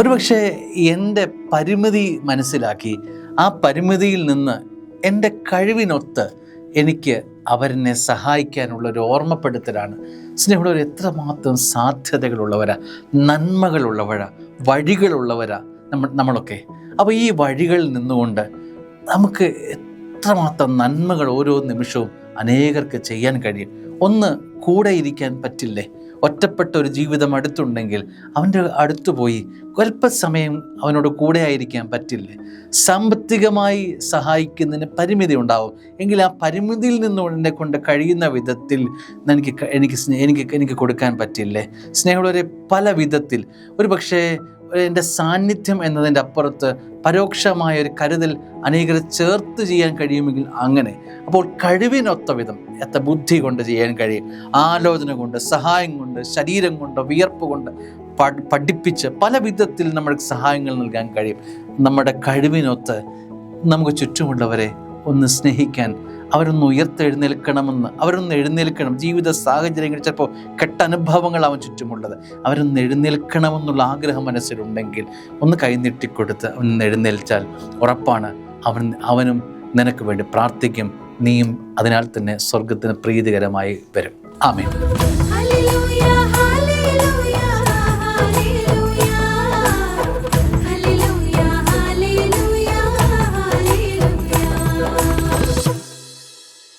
ഒരുപക്ഷെ എൻ്റെ പരിമിതി മനസ്സിലാക്കി ആ പരിമിതിയിൽ നിന്ന് എൻ്റെ കഴിവിനൊത്ത് എനിക്ക് അവരെന്നെ സഹായിക്കാനുള്ള ഒരു ഓർമ്മപ്പെടുത്തലാണ്. സ്നേഹമുള്ളവർ, എത്രമാത്രം സാധ്യതകളുള്ളവരാ, നന്മകളുള്ളവരാ, വഴികളുള്ളവരാ നമ്മളൊക്കെ. അപ്പോൾ ഈ വഴികളിൽ നിന്നുകൊണ്ട് നമുക്ക് എത്രമാത്രം നന്മകൾ ഓരോ നിമിഷവും അനേകർക്ക് ചെയ്യാൻ കഴിയും. ഒന്ന് കൂടെ ഇരിക്കാൻ പറ്റില്ലേ? ഒറ്റപ്പെട്ട ഒരു ജീവിതം അടുത്തുണ്ടെങ്കിൽ അവൻ്റെ അടുത്ത് പോയി അല്പസമയം അവനോട് കൂടെ ആയിരിക്കാൻ പറ്റില്ലേ? സാമ്പത്തികമായി സഹായിക്കുന്നതിന് പരിമിതി ഉണ്ടാവും എങ്കിൽ ആ പരിമിതിയിൽ നിന്നും എന്നെ കൊണ്ട് കഴിയുന്ന വിധത്തിൽ എനിക്ക് കൊടുക്കാൻ പറ്റില്ലേ? സ്നേഹമുള്ളവരെ, പല വിധത്തിൽ ഒരു പക്ഷേ എൻ്റെ സാന്നിധ്യം എന്നതിൻ്റെ അപ്പുറത്ത് പരോക്ഷമായ ഒരു കരുതൽ അനേകരെ ചേർത്ത് ചെയ്യാൻ കഴിയുമെങ്കിൽ അങ്ങനെ. അപ്പോൾ കഴിവിനൊത്ത വിധം ബുദ്ധി കൊണ്ട് ചെയ്യാൻ കഴിയും, ആലോചന കൊണ്ട്, സഹായം കൊണ്ട്, ശരീരം കൊണ്ട്, വിയർപ്പ് കൊണ്ട് പഠിപ്പിച്ച് പല വിധത്തിൽ നമ്മൾക്ക് സഹായങ്ങൾ നൽകാൻ കഴിയും. നമ്മുടെ കഴിവിനൊത്ത് നമുക്ക് ചുറ്റുമുള്ളവരെ ഒന്ന് സ്നേഹിക്കാൻ, അവരൊന്ന് അവരൊന്ന് എഴുന്നേൽക്കണം. ജീവിത സാഹചര്യങ്ങൾ, ചിലപ്പോൾ കെട്ടനുഭവങ്ങൾ അവൻ ചുറ്റുമുള്ളത്, അവരൊന്ന് എഴുന്നേൽക്കണമെന്നുള്ള ആഗ്രഹം മനസ്സിലുണ്ടെങ്കിൽ ഒന്ന് കൈനീട്ടിക്കൊടുത്ത് അവൻ എഴുന്നേൽച്ചാൽ ഉറപ്പാണ് അവനും നിനക്ക് വേണ്ടി പ്രാർത്ഥിക്കും. നീയും അതിനാൽ തന്നെ സ്വർഗത്തിന് പ്രീതികരമായി വരും. ആമേൻ.